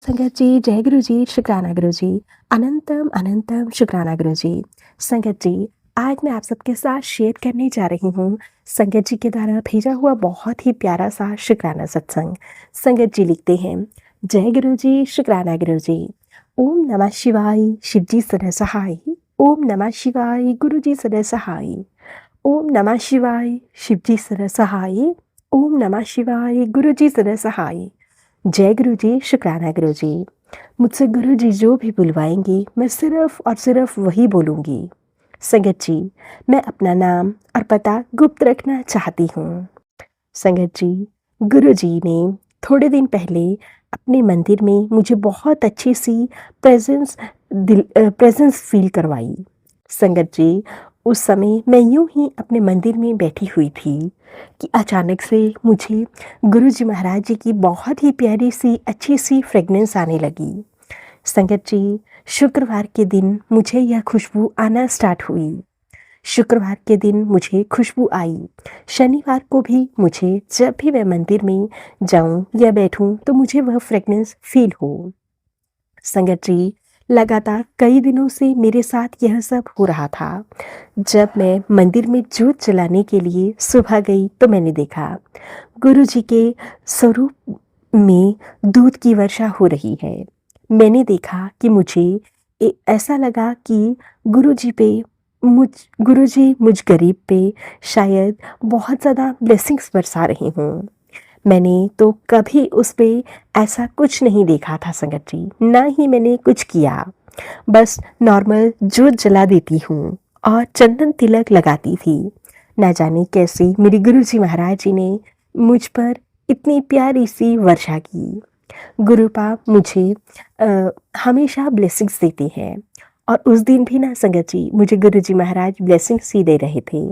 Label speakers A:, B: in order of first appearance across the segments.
A: संगत जी, जय गुरु जी, शुक्राना गुरु जी। अनंतम अनंतम शुक्राना गुरु जी। संगत जी, आज मैं आप सबके साथ शेयर करने जा रही हूँ संगत जी के द्वारा भेजा हुआ बहुत ही प्यारा सा शुक्राना सत्संग। संगत जी लिखते हैं, जय गुरु जी, शुक्राना गुरु जी। ओम नमः शिवाय, शिव जी सदा सहाय। ओम नमः शिवाय, गुरु जी सदा सहाय। ओम नमः शिवाय, शिव जी सदा सहाय। ओम नमः शिवाय, गुरु जी सदा सहाय। जय गुरु जी, शुक्राना गुरु जी। मुझसे गुरु जी जो भी बुलवाएंगे मैं सिर्फ और सिर्फ वही बोलूँगी। संगत जी, मैं अपना नाम और पता गुप्त रखना चाहती हूँ। संगत जी, गुरु जी ने थोड़े दिन पहले अपने मंदिर में मुझे बहुत अच्छी सी प्रेजेंस फील करवाई। संगत जी, उस समय मैं यूं ही अपने मंदिर में बैठी हुई थी कि अचानक से मुझे गुरु जी महाराज जी की बहुत ही प्यारी सी अच्छी सी फ्रेगनेंस आने लगी। संगत जी, शुक्रवार के दिन मुझे यह खुशबू आना स्टार्ट हुई। शुक्रवार के दिन मुझे खुशबू आई। शनिवार को भी मुझे जब भी मैं मंदिर में जाऊं या बैठूं तो मुझे वह फ्रेगनेंस फील हो। संगत जी, लगातार कई दिनों से मेरे साथ यह सब हो रहा था। जब मैं मंदिर में जोत जलाने के लिए सुबह गई तो मैंने देखा गुरु जी के स्वरूप में दूध की वर्षा हो रही है। मैंने देखा कि मुझे ऐसा लगा कि गुरु जी पे गुरु जी मुझ गरीब पे शायद बहुत ज़्यादा ब्लेसिंग्स बरसा रहे हों। मैंने तो कभी उस पे ऐसा कुछ नहीं देखा था संगत जी, ना ही मैंने कुछ किया। बस नॉर्मल जोत जला देती हूँ और चंदन तिलक लगाती थी। ना जाने कैसे मेरे गुरुजी महाराज जी ने मुझ पर इतनी प्यारी सी वर्षा की। गुरुपा मुझे हमेशा ब्लेसिंग्स देते हैं और उस दिन भी ना संगत जी मुझे गुरुजी महाराज ब्लेसिंग्स ही दे रहे थे।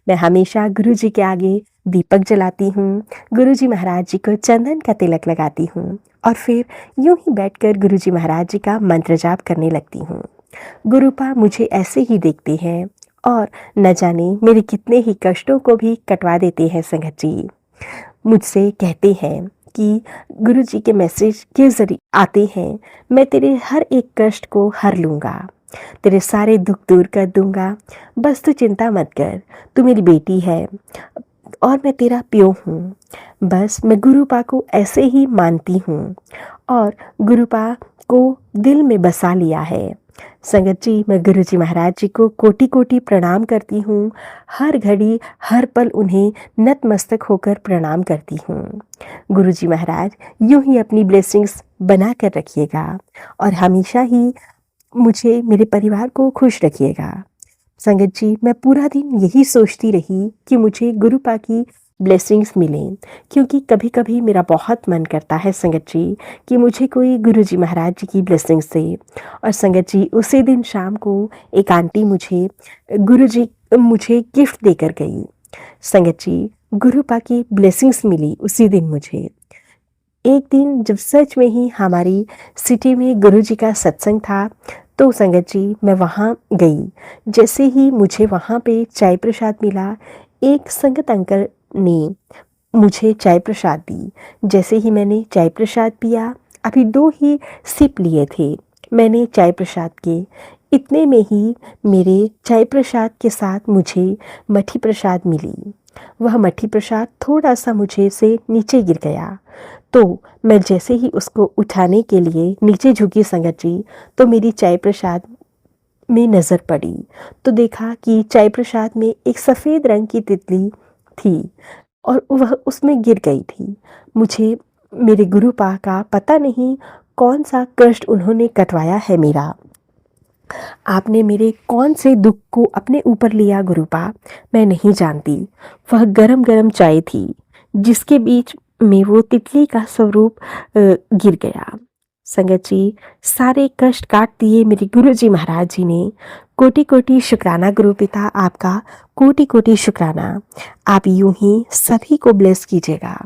A: मैं हमेशा गुरुजी के आगे दीपक जलाती हूँ, गुरुजी महाराज जी को चंदन का तिलक लगाती हूँ और फिर यूं ही बैठकर गुरुजी महाराज जी का मंत्र जाप करने लगती हूँ। गुरुपा मुझे ऐसे ही देखते हैं और न जाने मेरे कितने ही कष्टों को भी कटवा देते हैं संगत जी। मुझसे कहते हैं कि गुरु जी के मैसेज के जरिए आते हैं, मैं तेरे हर एक कष्ट को हर लूँगा, तेरे सारे दुख दूर कर दूँगा, बस तू चिंता मत कर, तू मेरी बेटी है और मैं तेरा प्यो हूँ। बस मैं गुरुपा को ऐसे ही मानती हूँ और गुरुपा को दिल में बसा लिया है। संगत जी, मैं गुरु जी महाराज जी को कोटि कोटि प्रणाम करती हूँ। हर घड़ी हर पल उन्हें नतमस्तक होकर प्रणाम करती हूँ। गुरु जी महाराज यूं ही अपनी ब्लेसिंग्स बना कर रखिएगा और हमेशा ही मुझे मेरे परिवार को खुश रखिएगा। संगत जी, मैं पूरा दिन यही सोचती रही कि मुझे गुरुपा की ब्लेसिंग्स मिलें, क्योंकि कभी कभी मेरा बहुत मन करता है संगत जी कि मुझे कोई गुरु जी महाराज जी की ब्लेसिंग्स दे। और संगत जी, उसी दिन शाम को एक आंटी मुझे गिफ्ट देकर गई। संगत जी, गुरुपा की ब्लेसिंग्स मिली उसी दिन मुझे। एक दिन जब सच में ही हमारी सिटी में गुरु जी का सत्संग था तो संगत जी मैं वहाँ गई। जैसे ही मुझे वहाँ पे चाय प्रसाद मिला, एक संगत अंकल ने मुझे चाय प्रसाद दी। जैसे ही मैंने चाय प्रसाद पिया, अभी 2 ही सिप लिए थे मैंने चाय प्रसाद के, इतने में ही मेरे चाय प्रसाद के साथ मुझे मठी प्रसाद मिली। वह मठी प्रसाद थोड़ा सा मुझे से नीचे गिर गया, तो मैं जैसे ही उसको उठाने के लिए नीचे झुकी संगत जी, तो मेरी चाय प्रसाद में नज़र पड़ी तो देखा कि चाय प्रसाद में एक सफ़ेद रंग की तितली थी और वह उसमें गिर गई थी। मुझे मेरे गुरुपा का पता नहीं कौन सा कष्ट उन्होंने कटवाया है मेरा। आपने मेरे कौन से दुख को अपने ऊपर लिया गुरुपा, मैं नहीं जानती। वह गरम गरम चाय थी जिसके बीच में वो तितली का स्वरूप गिर गया। संगत जी, सारे कष्ट काट दिए मेरे गुरु जी महाराज जी ने। कोटि कोटि शुक्राना गुरु पिता, आपका कोटि कोटि शुक्राना। आप यूं ही सभी को ब्लेस कीजिएगा।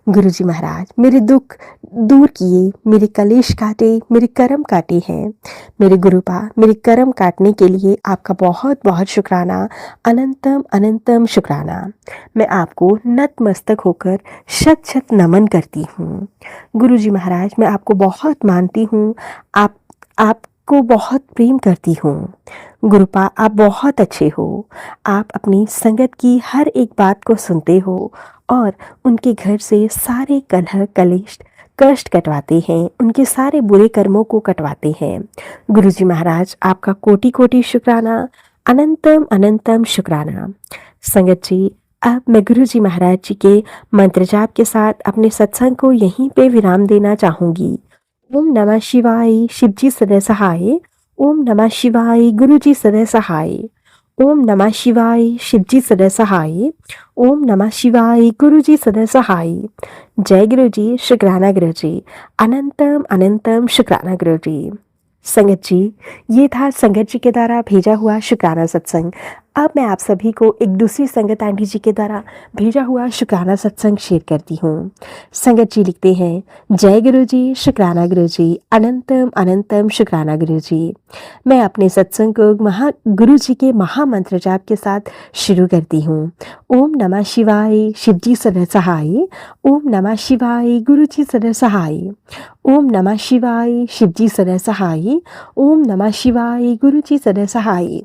A: गुरुजी महाराज, मेरे दुख दूर किए, मेरे कलेश काटे, मेरे कर्म काटे हैं। मेरे गुरुपा, मेरे कर्म काटने के लिए आपका बहुत बहुत शुक्राना, अनंतम अनंतम शुक्राना। मैं आपको नतमस्तक होकर शत शत नमन करती हूँ। गुरुजी महाराज, मैं आपको बहुत मानती हूँ, आपको बहुत प्रेम करती हूँ। गुरुपा, आप बहुत अच्छे हो। आप अपनी संगत की हर एक बात को सुनते हो और उनके घर से सारे कलह कलेश कष्ट कटवाते हैं, उनके सारे बुरे कर्मों को कटवाते हैं। गुरुजी महाराज, आपका कोटि कोटि शुक्राना, अनंतम अनंतम शुक्राना। संगत जी, अब मैं गुरुजी महाराज जी के मंत्र जाप के साथ अपने सत्संग को यहीं पे विराम देना चाहूंगी। ओम नमः शिवाय, शिवजी सदा सहाय। ओम नमः शिवाय, गुरुजी सदा सहाय। ओम नमः शिवाय, शिवजी सदा सहाय। ओम नमः शिवाय, गुरुजी सदा सहाय। जय गुरुजी, शुक्राना गुरुजी, अनंतम अनंतम शुक्राना गुरुजी। संगत जी, ये था संगत जी के द्वारा भेजा हुआ शुक्राना सत्संग। अब मैं आप सभी को एक दूसरी संगत आंटी जी के द्वारा भेजा हुआ शुक्राना सत्संग शेयर करती हूँ। संगत जी लिखते हैं, जय गुरु जी, शुक्राना गुरु जी, अनंतम अनंतम शुक्राना गुरु जी। मैं अपने सत्संग को गुरु जी के महामंत्र जाप के साथ शुरू करती हूँ। ओम नमः शिवाय, शिवजी सदा सहाय। ओम नमः शिवाय, गुरु जी सदा सहाय। ओम नमः शिवाय, शिवजी सदा सहाय। ओम नमः शिवाय, गुरु जी सदा सहाय।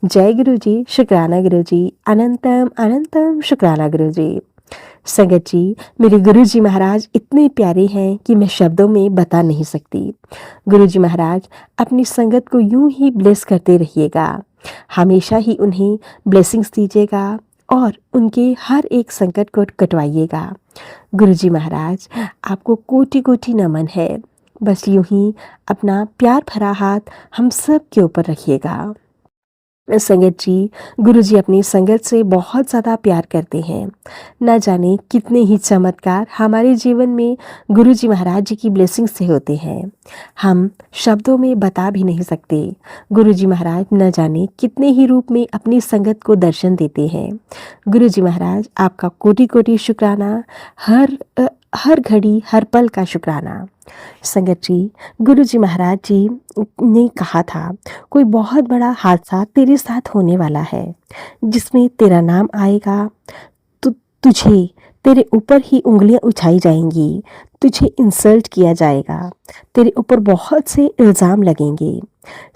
A: जय गुरु जी, शुक्राना गुरु जी, अनंतम अनंतम शुक्राना गुरु जी। संगत जी, मेरे गुरु जी महाराज इतने प्यारे हैं कि मैं शब्दों में बता नहीं सकती। गुरु जी महाराज, अपनी संगत को यूं ही ब्लेस करते रहिएगा, हमेशा ही उन्हें ब्लेसिंग्स दीजिएगा और उनके हर एक संकट को कटवाइएगा। गुरु जी महाराज, आपको कोटि कोटि नमन है। बस यूं ही अपना प्यार भरा हाथ हम सब के ऊपर रखिएगा। संगत जी, गुरुजी अपनी संगत से बहुत ज़्यादा प्यार करते हैं। न जाने कितने ही चमत्कार हमारे जीवन में गुरुजी महाराज जी की ब्लेसिंग से होते हैं, हम शब्दों में बता भी नहीं सकते। गुरुजी महाराज न जाने कितने ही रूप में अपनी संगत को दर्शन देते हैं। गुरुजी महाराज, आपका कोटि कोटि शुक्राना, हर घड़ी हर पल का शुक्राना। संगत जी, गुरुजी महाराज जी ने कहा था, कोई बहुत बड़ा हादसा तेरे साथ होने वाला है जिसमें तेरा नाम आएगा, तुझे तेरे ऊपर ही उंगलियां उठाई जाएंगी, तुझे इंसल्ट किया जाएगा, तेरे ऊपर बहुत से इल्ज़ाम लगेंगे।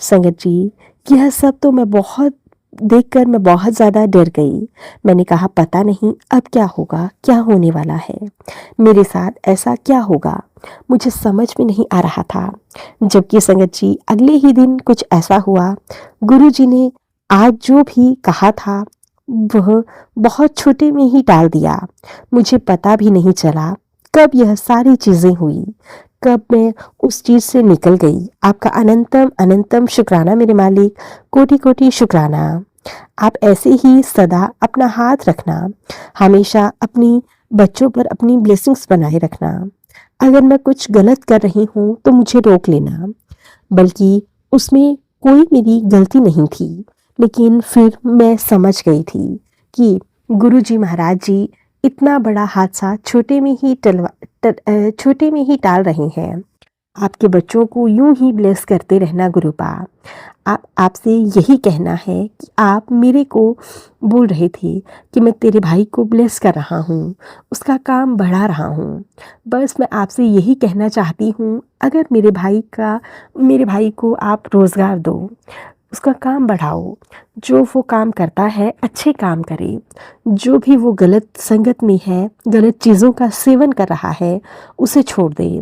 A: संगत जी, यह सब तो मैं देखकर मैं बहुत ज़्यादा डर गई। मैंने कहा, पता नहीं अब क्या होगा, क्या होने वाला है, मेरे साथ ऐसा क्या होगा, मुझे समझ में नहीं आ रहा था। जबकि संगत जी, अगले ही दिन कुछ ऐसा हुआ, गुरु जी ने आज जो भी कहा था वह बहुत छोटे में ही टाल दिया। मुझे पता भी नहीं चला कब यह सारी चीज़ें हुई, कब मैं उस चीज़ से निकल गई। आपका अनंतम अनंतम शुक्राना मेरे मालिक, कोटि कोटि शुक्राना। आप ऐसे ही सदा अपना हाथ रखना, हमेशा अपनी बच्चों पर अपनी ब्लेसिंग्स बनाए रखना। अगर मैं कुछ गलत कर रही हूँ तो मुझे रोक लेना, बल्कि उसमें कोई मेरी गलती नहीं थी, लेकिन फिर मैं समझ गई थी कि गुरु जी महाराज जी इतना बड़ा हादसा छोटे में ही टाल रहे हैं। आपके बच्चों को यूं ही ब्लेस करते रहना गुरुपा। आपसे यही कहना है कि आप मेरे को बोल रहे थे कि मैं तेरे भाई को ब्लेस कर रहा हूँ, उसका काम बढ़ा रहा हूँ। बस मैं आपसे यही कहना चाहती हूँ, अगर मेरे भाई को आप रोज़गार दो, उसका काम बढ़ाओ, जो वो काम करता है अच्छे काम करे, जो भी वो गलत संगत में है, गलत चीज़ों का सेवन कर रहा है, उसे छोड़ दे।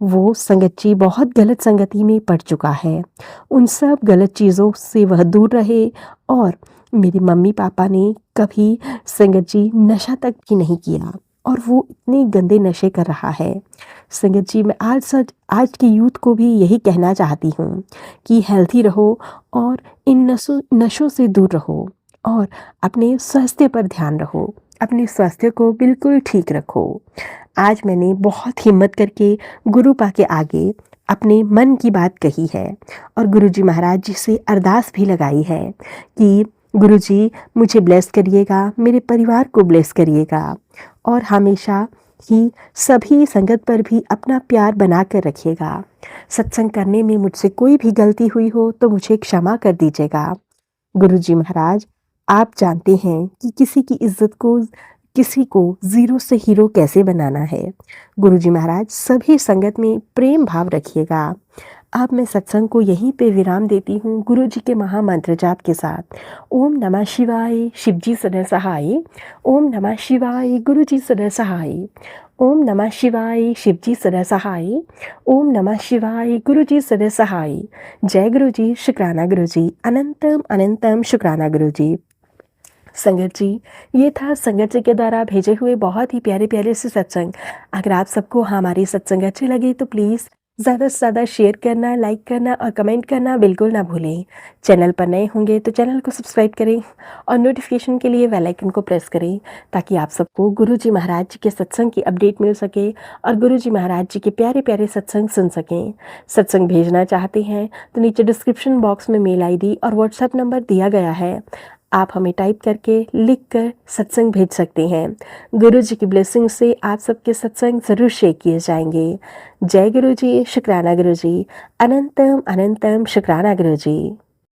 A: वो संगत जी बहुत गलत संगति में पड़ चुका है, उन सब गलत चीज़ों से वह दूर रहे। और मेरे मम्मी पापा ने कभी संगत जी नशा तक भी नहीं किया और वो इतने गंदे नशे कर रहा है। संगत जी, मैं आज के यूथ को भी यही कहना चाहती हूँ कि हेल्थी रहो और इन नशों से दूर रहो और अपने स्वास्थ्य पर ध्यान रहो। अपने स्वास्थ्य को बिल्कुल ठीक रखो। आज मैंने बहुत हिम्मत करके गुरु पा के आगे अपने मन की बात कही है और गुरुजी महाराज जी से अरदास भी लगाई है कि गुरुजी मुझे ब्लेस करिएगा, मेरे परिवार को ब्लेस करिएगा और हमेशा ही सभी संगत पर भी अपना प्यार बना कर रखिएगा। सत्संग करने में मुझसे कोई भी गलती हुई हो तो मुझे क्षमा कर दीजिएगा। गुरुजी महाराज, आप जानते हैं कि किसी को ज़ीरो से हीरो कैसे बनाना है। गुरुजी महाराज, सभी संगत में प्रेम भाव रखिएगा। अब मैं सत्संग को यहीं पे विराम देती हूँ गुरुजी के महामंत्र जाप के साथ। ओम नमः शिवाय, शिवजी सदा सहाय। ओम नमः शिवाय, गुरुजी सदा सहाय। ओम नमः शिवाय, शिवजी सदा सहाय। ओम नमः शिवाय, गुरुजी सदा सहाय। जय गुरुजी, शुक्राना गुरुजी, अनंतम अनंतम शुक्राना गुरुजी। संगत जी, ये था संगत जी के द्वारा भेजे हुए बहुत ही प्यारे प्यारे से सत्संग। अगर आप सबको हमारे सत्संग अच्छे लगे तो प्लीज़ ज़्यादा से ज़्यादा शेयर करना, लाइक करना और कमेंट करना बिल्कुल ना भूलें। चैनल पर नए होंगे तो चैनल को सब्सक्राइब करें और नोटिफिकेशन के लिए बेल आइकन को प्रेस करें ताकि आप सबको गुरुजी महाराज जी के सत्संग की अपडेट मिल सके और गुरुजी महाराज जी के प्यारे प्यारे सत्संग सुन सकें। सत्संग भेजना चाहते हैं तो नीचे डिस्क्रिप्शन बॉक्स में मेल आईडी और व्हाट्सएप नंबर दिया गया है। आप हमें टाइप करके लिख कर सत्संग भेज सकते हैं। गुरु जी की ब्लेसिंग से आप सबके सत्संग ज़रूर शेयर किए जाएंगे। जय गुरु जी, शुक्राना गुरु जी, अनंतम अनंतम शुक्राना गुरु जी।